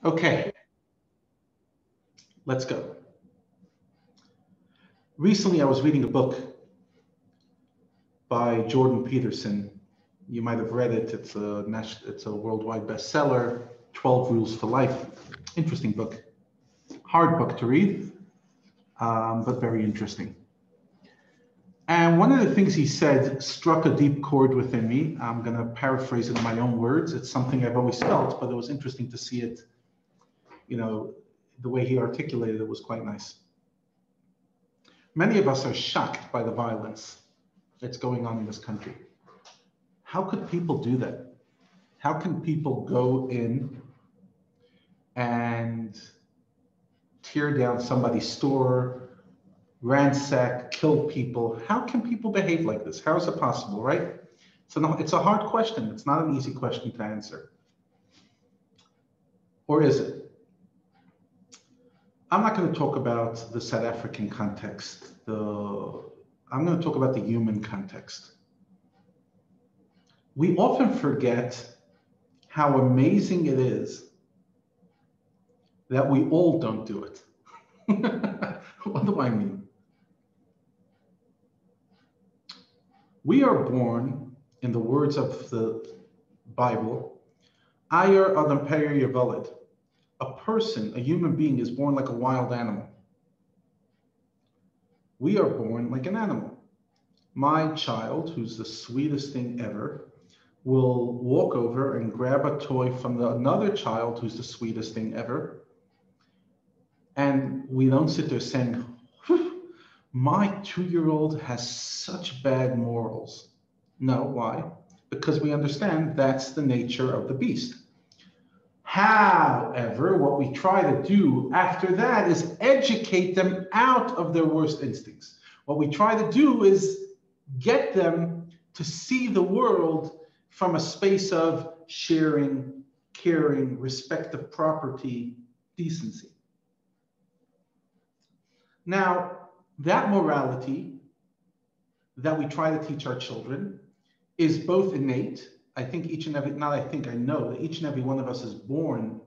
Okay, let's go. Recently, I was reading a book by Jordan Peterson. You might have read it. It's a worldwide bestseller, 12 Rules for Life. Interesting book. Hard book to read, but very interesting. And one of the things he said struck a deep chord within me. I'm going to paraphrase it in my own words. It's something I've always felt, but it was interesting to see it, the way he articulated it was quite nice. Many of us are shocked by the violence that's going on in this country. How could people do that? How can people go in and tear down somebody's store, ransack, kill people? How can people behave like this? How is it possible, right? It's a hard question. It's not an easy question to answer. Or is it? I'm not going to talk about the South African context. I'm going to talk about the human context. We often forget how amazing it is that we all don't do it. What do I mean? We are born, in the words of the Bible, Ayer Adam Peyer Yevalid. A person, a human being, is born like a wild animal. We are born like an animal. My child, who's the sweetest thing ever, will walk over and grab a toy from another child who's the sweetest thing ever. And we don't sit there saying, my 2-year-old has such bad morals. No, why? Because we understand that's the nature of the beast. However, what we try to do after that is educate them out of their worst instincts. What we try to do is get them to see the world from a space of sharing, caring, respect of property, decency. Now, that morality that we try to teach our children is both innate. I think I know that each and every one of us is born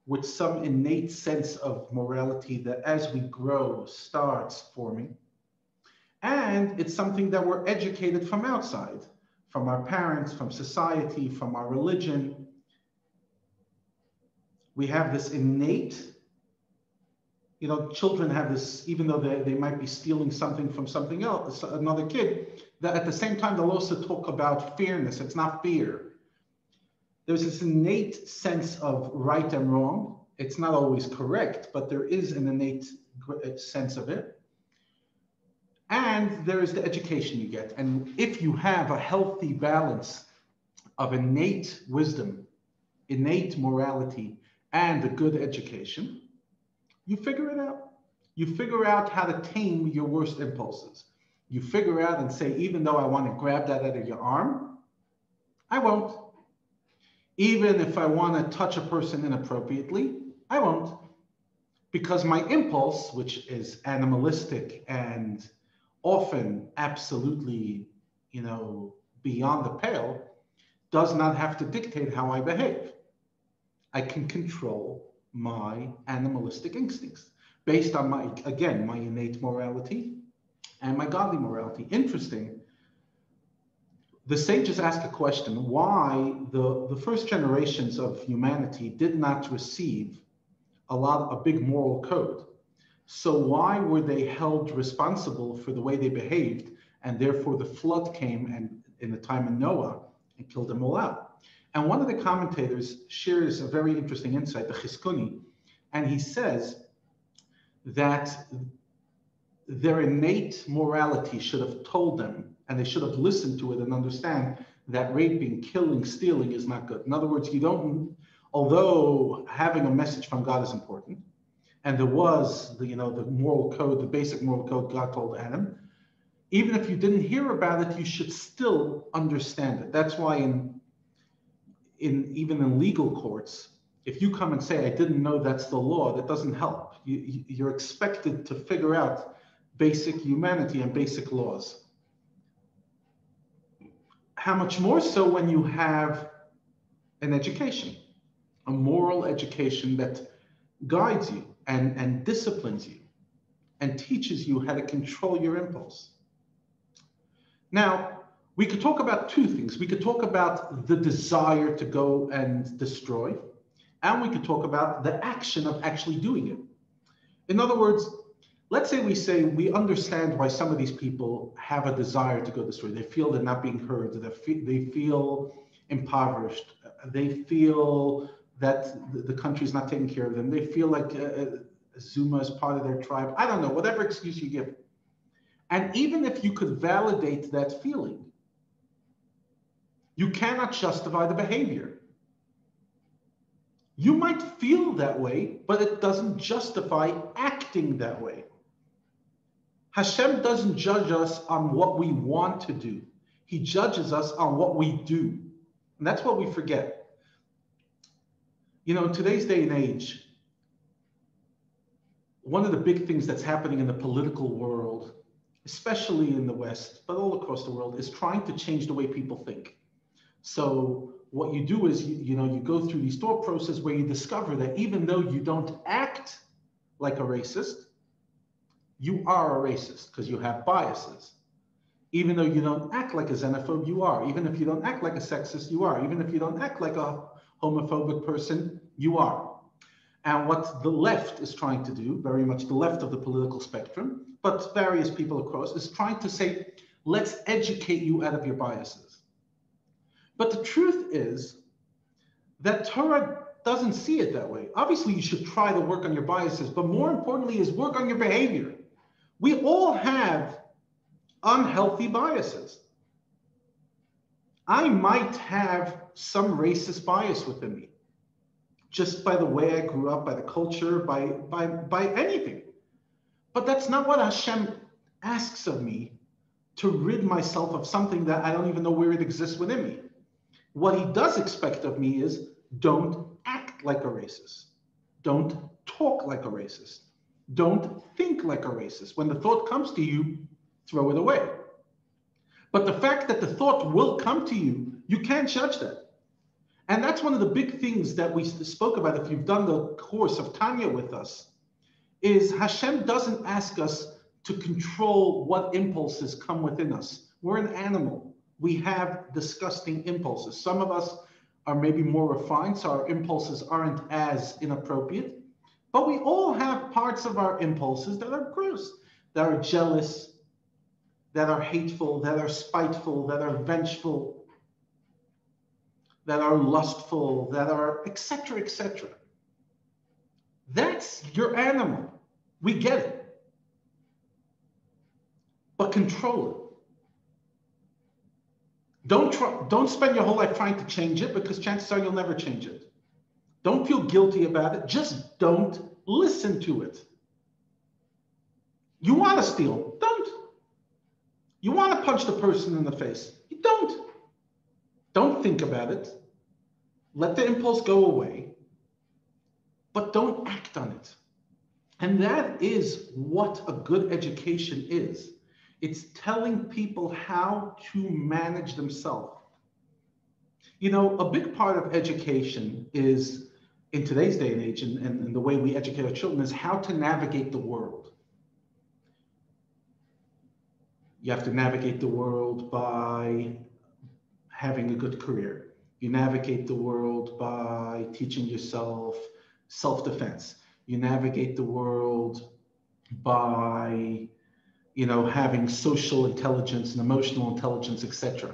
with some innate sense of morality that as we grow starts forming. And it's something that we're educated from outside, from our parents, from society, from our religion. We have this innate, children have this, even though they might be stealing something from something else, another kid, that at the same time they'll also talk about fairness. It's not fear. There's this innate sense of right and wrong. It's not always correct, but there is an innate sense of it. And there is the education you get. And if you have a healthy balance of innate wisdom, innate morality, and a good education, you figure it out. You figure out how to tame your worst impulses. You figure out and say, even though I want to grab that out of your arm, I won't. Even if I want to touch a person inappropriately, I won't. Because my impulse, which is animalistic and often absolutely, beyond the pale, does not have to dictate how I behave. I can control my animalistic instincts based on my innate morality and my godly morality. Interesting. The sages ask a question: why the first generations of humanity did not receive a big moral code? So why were they held responsible for the way they behaved, and therefore the flood came and in the time of Noah and killed them all out? And one of the commentators shares a very interesting insight, the Chizkuni, and he says that their innate morality should have told them, and they should have listened to it and understand that raping, killing, stealing is not good. In other words, although having a message from God is important, and there was the moral code, the basic moral code God told Adam, even if you didn't hear about it, you should still understand it. That's why even in legal courts, if you come and say, I didn't know that's the law, that doesn't help. You're expected to figure out basic humanity and basic laws. How much more so when you have an education? a moral education that guides you and disciplines you and teaches you how to control your impulse. Now, we could talk about two things. We could talk about the desire to go and destroy, and we could talk about the action of actually doing it. In other words, let's say we understand why some of these people have a desire to go destroy. They feel they're not being heard. They feel impoverished. They feel that the country is not taking care of them. They feel like Zuma is part of their tribe. I don't know, whatever excuse you give. And even if you could validate that feeling, you cannot justify the behavior. You might feel that way, but it doesn't justify acting that way. Hashem doesn't judge us on what we want to do. He judges us on what we do. And that's what we forget. You know, in today's day and age, one of the big things that's happening in the political world, especially in the West, but all across the world, is trying to change the way people think. So what you do is, you go through these thought process where you discover that even though you don't act like a racist, you are a racist because you have biases. Even though you don't act like a xenophobe, you are. Even if you don't act like a sexist, you are. Even if you don't act like a homophobic person, you are. And what the left is trying to do, very much the left of the political spectrum, but various people across, is trying to say, let's educate you out of your biases. But the truth is that Torah doesn't see it that way. Obviously, you should try to work on your biases, but more importantly is work on your behavior. We all have unhealthy biases. I might have some racist bias within me, just by the way I grew up, by the culture, by anything. But that's not what Hashem asks of me, to rid myself of something that I don't even know where it exists within me. What he does expect of me is, don't act like a racist. Don't talk like a racist. Don't think like a racist. When the thought comes to you, throw it away. But the fact that the thought will come to you, you can't judge that. And that's one of the big things that we spoke about, if you've done the course of Tanya with us, is Hashem doesn't ask us to control what impulses come within us. We're an animal. We have disgusting impulses. Some of us are maybe more refined, so our impulses aren't as inappropriate. But we all have parts of our impulses that are gross, that are jealous, that are hateful, that are spiteful, that are vengeful, that are lustful, that are etc., etc. That's your animal. We get it. But control it. Don't spend your whole life trying to change it, because chances are you'll never change it. Don't feel guilty about it. Just don't listen to it. You want to steal? Don't. You want to punch the person in the face? You don't. Don't think about it. Let the impulse go away, but don't act on it. And that is what a good education is. It's telling people how to manage themselves. You know, a big part of education is, in today's day and age, and the way we educate our children, is how to navigate the world. You have to navigate the world by having a good career. You navigate the world by teaching yourself self-defense. You navigate the world by, having social intelligence and emotional intelligence, etc.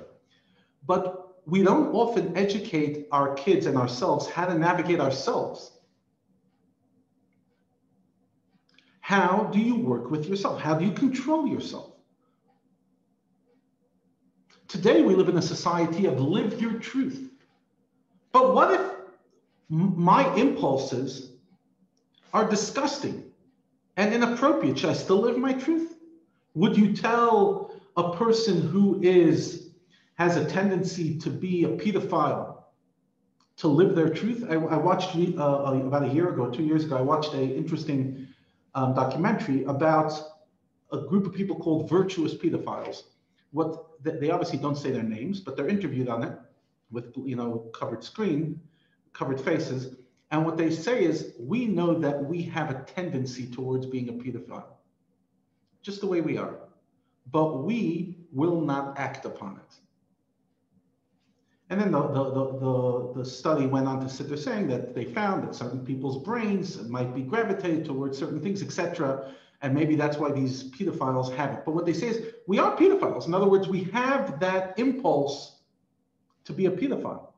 But we don't often educate our kids and ourselves how to navigate ourselves. How do you work with yourself? How do you control yourself? Today, we live in a society of live your truth. But what if my impulses are disgusting and inappropriate? Should I still live my truth? Would you tell a person who has a tendency to be a pedophile to live their truth? I watched about a year ago, 2 years ago, I watched an interesting documentary about a group of people called virtuous pedophiles. They obviously don't say their names, but they're interviewed on it with covered screen, covered faces, And what they say is, we know that we have a tendency towards being a pedophile, just the way we are, but we will not act upon it. And then the study went on to sit there saying that they found that certain people's brains might be gravitated towards certain things, etc. And maybe that's why these pedophiles have it. But what they say is, we are pedophiles. In other words, we have that impulse to be a pedophile,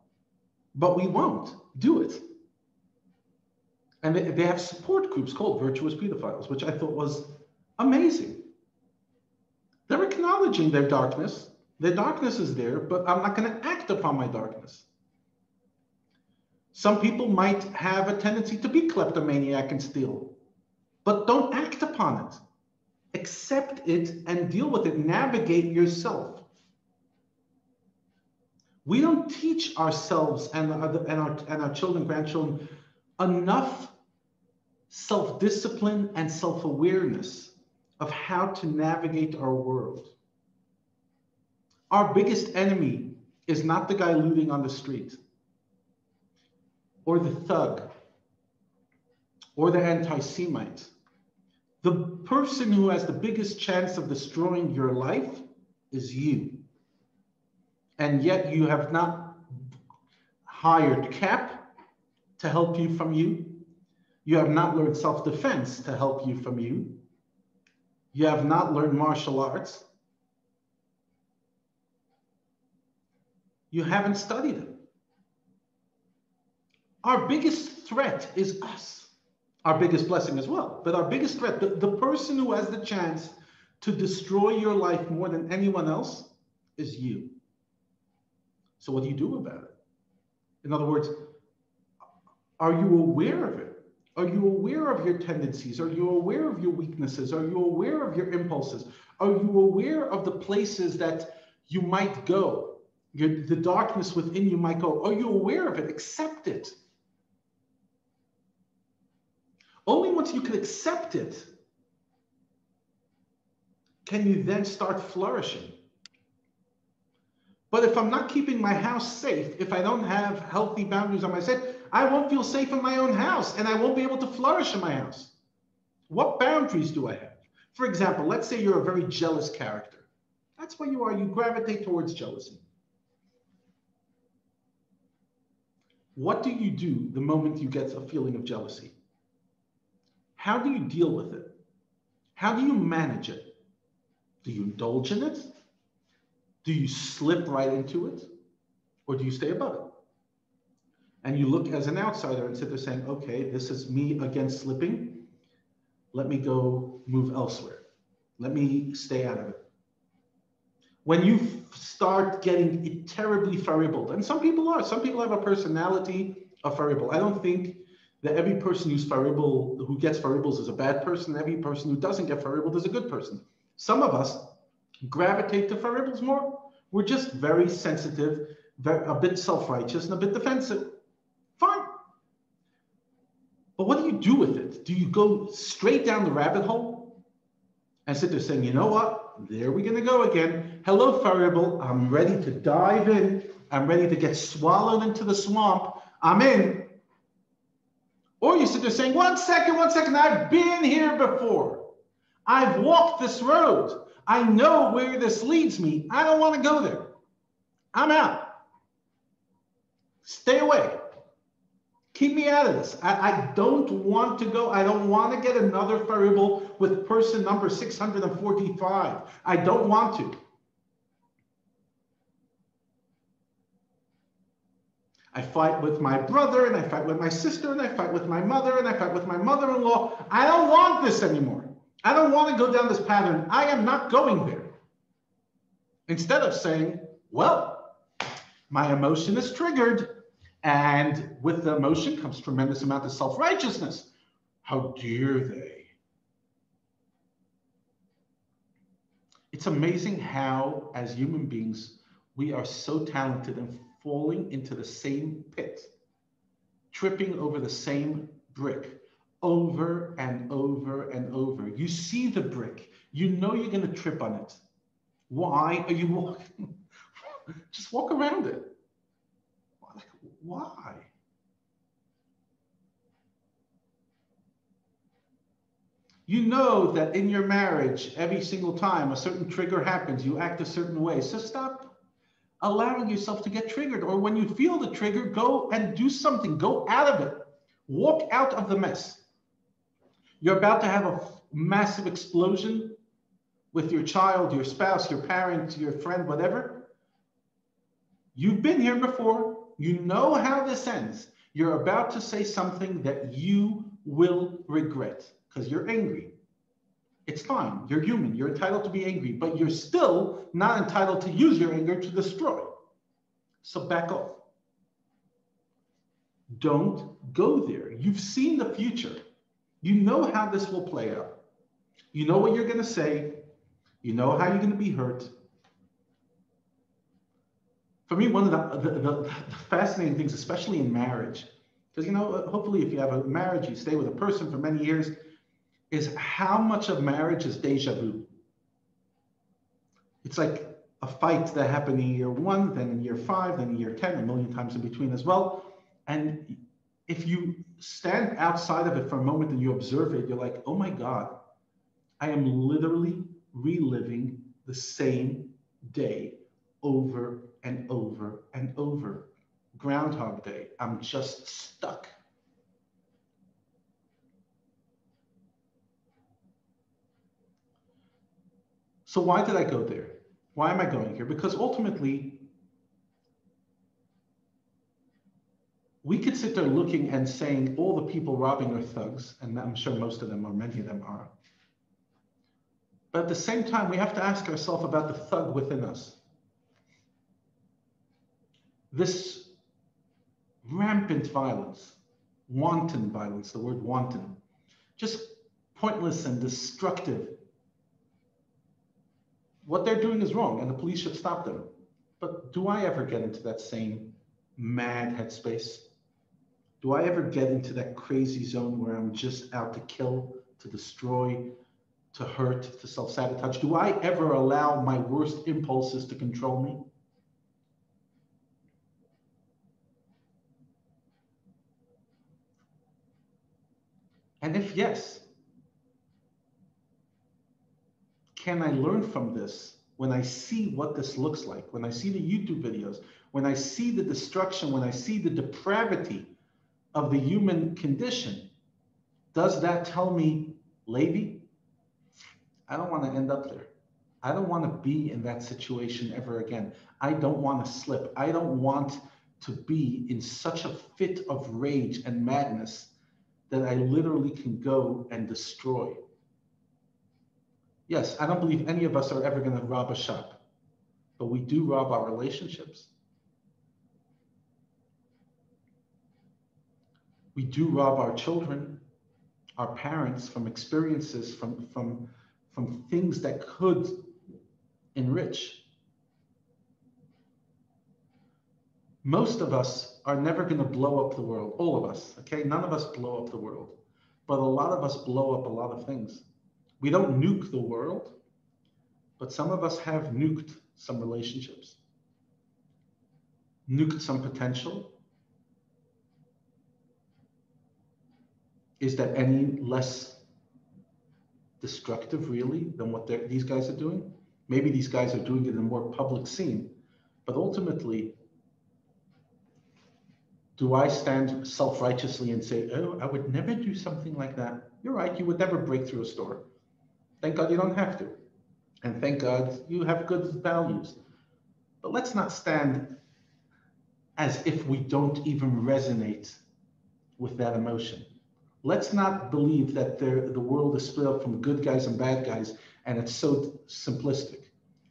but we won't do it. And they have support groups called Virtuous Pedophiles, which I thought was amazing. They're acknowledging their darkness. Their darkness is there, but I'm not going to act upon my darkness. Some people might have a tendency to be kleptomaniac and steal, but don't act upon it. Accept it and deal with it. Navigate yourself. We don't teach ourselves and our children, grandchildren, enough self-discipline and self-awareness of how to navigate our world. Our biggest enemy is not the guy looting on the street, or the thug, or the anti-Semite. The person who has the biggest chance of destroying your life is you. And yet you have not hired CAP to help you from you. You have not learned self-defense to help you from you. You have not learned martial arts. You haven't studied it. Our biggest threat is us. Our biggest blessing as well. But our biggest threat, the person who has the chance to destroy your life more than anyone else is you. So what do you do about it? In other words, are you aware of it? Are you aware of your tendencies? Are you aware of your weaknesses? Are you aware of your impulses? Are you aware of the places that you might go? The darkness within you might go. Are you aware of it? Accept it. Only once you can accept it can you then start flourishing. But if I'm not keeping my house safe, if I don't have healthy boundaries on my side, I won't feel safe in my own house and I won't be able to flourish in my house. What boundaries do I have? For example, let's say you're a very jealous character. That's what you are. You gravitate towards jealousy. What do you do the moment you get a feeling of jealousy? How do you deal with it? How do you manage it? Do you indulge in it? Do you slip right into it? Or do you stay above it? And you look as an outsider and sit there saying, okay, this is me against slipping. Let me go move elsewhere. Let me stay out of it. When you start getting terribly variable, and some people have a personality of variable. I don't think that every person who gets variables is a bad person. Every person who doesn't get variable is a good person. Some of us gravitate to variables more. We're just very sensitive, a bit self-righteous, and a bit defensive. Fine. But what do you do with it? Do you go straight down the rabbit hole and sit there saying, you know what? There we're going to go again. Hello, variable. I'm ready to dive in. I'm ready to get swallowed into the swamp. I'm in. Or you sit there saying, one second. I've been here before. I've walked this road. I know where this leads me. I don't want to go there. I'm out. Stay away. Keep me out of this. I don't want to go. I don't want to get another variable with person number 645. I don't want to. I fight with my brother, and I fight with my sister, and I fight with my mother, and I fight with my mother-in-law. I don't want this anymore. I don't want to go down this pattern. I am not going there. Instead of saying, well, my emotion is triggered. And with the emotion comes tremendous amount of self-righteousness. How dare they? It's amazing how, as human beings, we are so talented in falling into the same pit, tripping over the same brick over and over and over. You see the brick. You know you're going to trip on it. Why are you walking? Just walk around it. Why? You know that in your marriage, every single time a certain trigger happens, you act a certain way. So stop allowing yourself to get triggered. Or when you feel the trigger, go and do something. Go out of it. Walk out of the mess. You're about to have a massive explosion with your child, your spouse, your parent, your friend, whatever. You've been here before. You know how this ends. You're about to say something that you will regret because you're angry. It's fine. You're human. You're entitled to be angry, but you're still not entitled to use your anger to destroy. So back off. Don't go there. You've seen the future. You know how this will play out. You know what you're going to say. You know how you're going to be hurt. For me, one of the fascinating things, especially in marriage, because, you know, hopefully if you have a marriage, you stay with a person for many years, is how much of marriage is deja vu. It's like a fight that happened in year 1, then in year 5, then in year 10, a million times in between as well. And if you stand outside of it for a moment and you observe it, you're like, oh my God, I am literally reliving the same day over and over and over. Groundhog Day. I'm just stuck. So why did I go there? Why am I going here? Because ultimately, we could sit there looking and saying all the people robbing are thugs, and I'm sure most of them or many of them are. But at the same time, we have to ask ourselves about the thug within us. This rampant violence, wanton violence, the word wanton, just pointless and destructive. What they're doing is wrong, and the police should stop them. But do I ever get into that same mad headspace? Do I ever get into that crazy zone where I'm just out to kill, to destroy, to hurt, to self-sabotage? Do I ever allow my worst impulses to control me? And if yes, can I learn from this when I see what this looks like, when I see the YouTube videos, when I see the destruction, when I see the depravity of the human condition? Does that tell me, Levi, I don't want to end up there. I don't want to be in that situation ever again. I don't want to slip. I don't want to be in such a fit of rage and madness that I literally can go and destroy. Yes, I don't believe any of us are ever going to rob a shop, but we do rob our relationships. We do rob our children, our parents from experiences, from things that could enrich. Most of us are never going to blow up the world, all of us, okay? None of us blow up the world, but a lot of us blow up a lot of things. We don't nuke the world, but some of us have nuked some relationships, nuked some potential. Is that any less destructive, really, than what these guys are doing? Maybe these guys are doing it in a more public scene, but ultimately, do I stand self-righteously and say, oh, I would never do something like that? You're right, you would never break through a store. Thank God you don't have to. And thank God you have good values. But let's not stand as if we don't even resonate with that emotion. Let's not believe that the world is split up from good guys and bad guys, and it's so simplistic.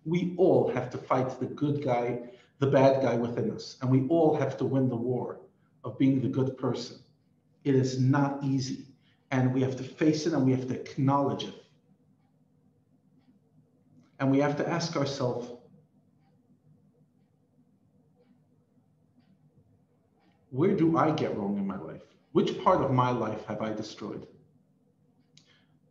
We all have to fight the good guy, the bad guy within us, and we all have to win the war of being the good person. It is not easy, and we have to face it and we have to acknowledge it. And we have to ask ourselves, where do I get wrong in my life? Which part of my life have I destroyed?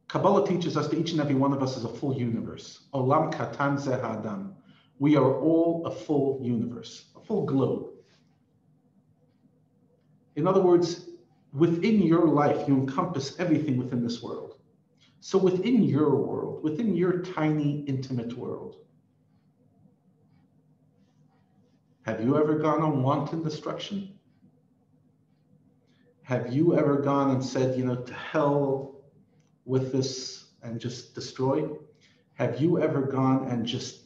Kabbalah teaches us that each and every one of us is a full universe. Olam katan ze ha'adam. We are all a full universe, a full globe. In other words, within your life, you encompass everything within this world. So within your world, within your tiny, intimate world, have you ever gone on wanton destruction? Have you ever gone and said, to hell with this and just destroy? Have you ever gone and just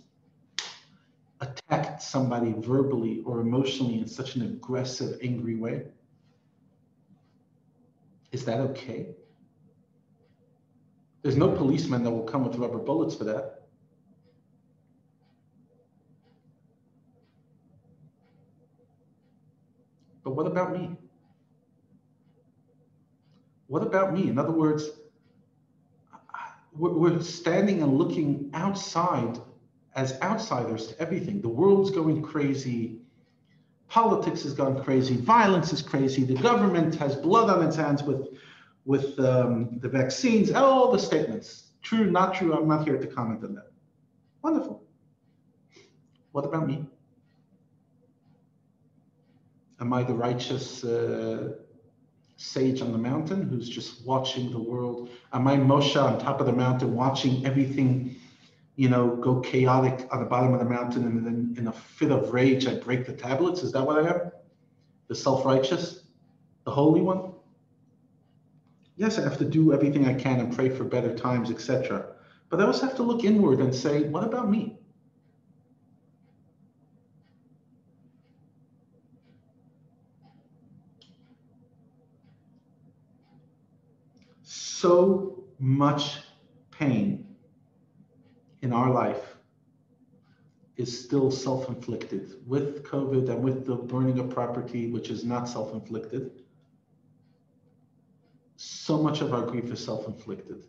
attacked somebody verbally or emotionally in such an aggressive, angry way? Is that okay? There's no policeman that will come with rubber bullets for that. But what about me? What about me? In other words, we're standing and looking outside as outsiders to everything. The world's going crazy. Politics has gone crazy. Violence is crazy. The government has blood on its hands with the vaccines. All the statements. True, not true. I'm not here to comment on that. Wonderful. What about me? Am I the righteous sage on the mountain who's just watching the world? Am I Moshe on top of the mountain watching everything, go chaotic on the bottom of the mountain, and then in a fit of rage, I break the tablets? Is that what I am? The self-righteous? The holy one? Yes, I have to do everything I can and pray for better times, etc. But I also have to look inward and say, what about me? So much pain in our life is still self-inflicted. With COVID and with the burning of property, which is not self-inflicted, so much of our grief is self-inflicted.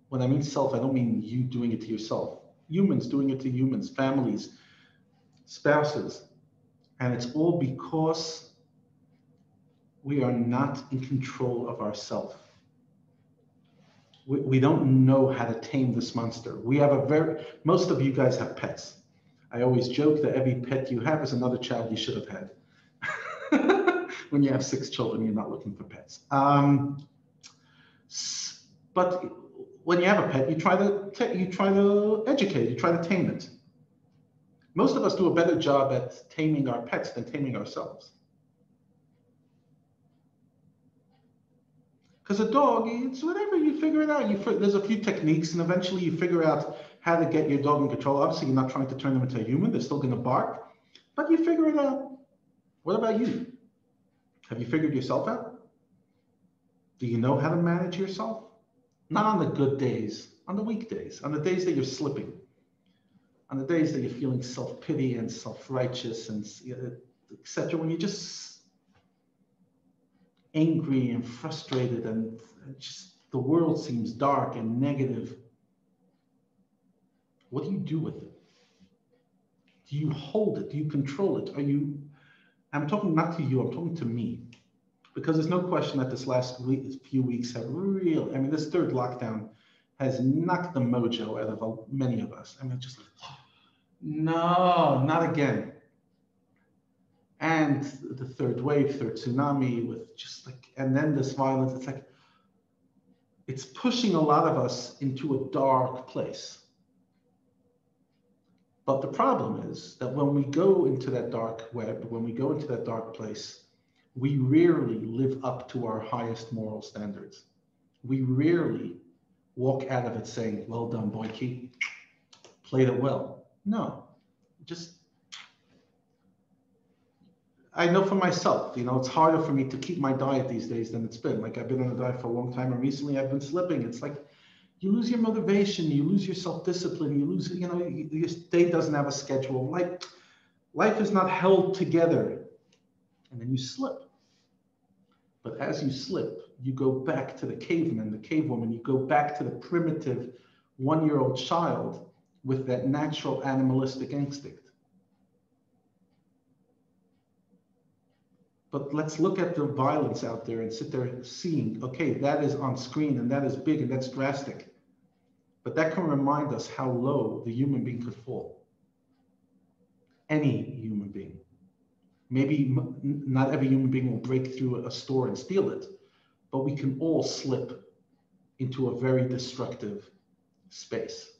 When I mean self, I don't mean you doing it to yourself. Humans doing it to humans, families, spouses. And it's all because we are not in control of ourselves. We don't know how to tame this monster. We have most of you guys have pets. I always joke that every pet you have is another child you should have had. When you have 6 children, you're not looking for pets. But when you have a pet, you try to educate, you try to tame it. Most of us do a better job at taming our pets than taming ourselves. Because a dog, it's whatever, you figure it out. There's a few techniques, and eventually you figure out how to get your dog in control. Obviously, you're not trying to turn them into a human. They're still going to bark, but you figure it out. What about you? Have you figured yourself out? Do you know how to manage yourself? Not on the good days, on the weekdays, on the days that you're slipping, on the days that you're feeling self-pity and self-righteous and etc. When you're just angry and frustrated and just the world seems dark and negative. What do you do with it? Do you hold it? Do you control it? I'm talking not to you, I'm talking to me. Because there's no question that this last few weeks have this third lockdown has knocked the mojo out of many of us. Just like, no, not again. And the third wave, third tsunami with and then this violence, it's pushing a lot of us into a dark place. But the problem is that when we go into that dark web, when we go into that dark place, we rarely live up to our highest moral standards. We rarely walk out of it saying, well done, Boyke, played it well. No, I know for myself, it's harder for me to keep my diet these days than it's been. I've been on a diet for a long time, and recently I've been slipping. It's like you lose your motivation, you lose your self-discipline, you lose, your day doesn't have a schedule. Life is not held together, and then you slip. But as you slip, you go back to the caveman, the cavewoman, you go back to the primitive 1-year-old child with that natural animalistic instinct. But let's look at the violence out there and sit there seeing, okay, that is on screen and that is big and that's drastic. But that can remind us how low the human being could fall. Any human being. Maybe not every human being will break through a store and steal it, but we can all slip into a very destructive space.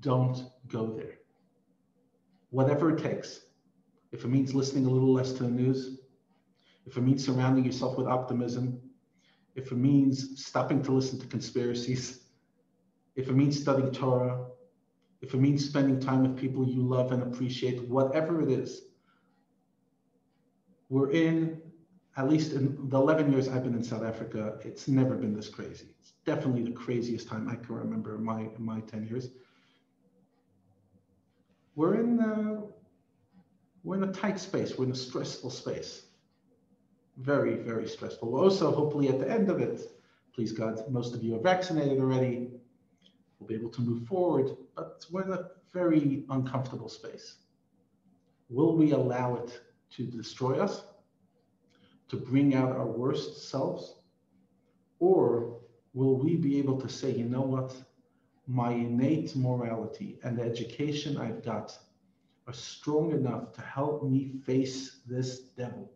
Don't go there. Whatever it takes. If it means listening a little less to the news, if it means surrounding yourself with optimism, if it means stopping to listen to conspiracies, if it means studying Torah, if it means spending time with people you love and appreciate, whatever it is, we're in, at least in the 11 years I've been in South Africa, it's never been this crazy. It's definitely the craziest time I can remember in my 10 years. We're in a tight space. We're in a stressful space. Very, very stressful. Also, hopefully at the end of it, please God, most of you are vaccinated already. We'll be able to move forward, but we're in a very uncomfortable space. Will we allow it to destroy us, to bring out our worst selves? Or will we be able to say, you know what, my innate morality and the education I've got are strong enough to help me face this devil,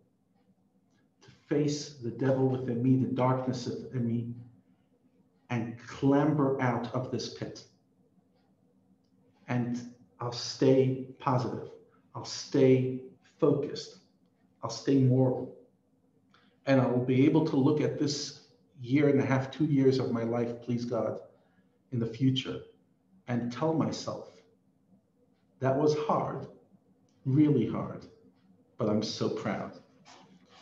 to face the devil within me, the darkness within me, and clamber out of this pit. And I'll stay positive. I'll stay focused. I'll stay moral. And I will be able to look at this year and a half, 2 years of my life, please God, in the future, and tell myself, that was hard, really hard, but I'm so proud.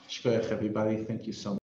Shkoyach, everybody. Thank you so much.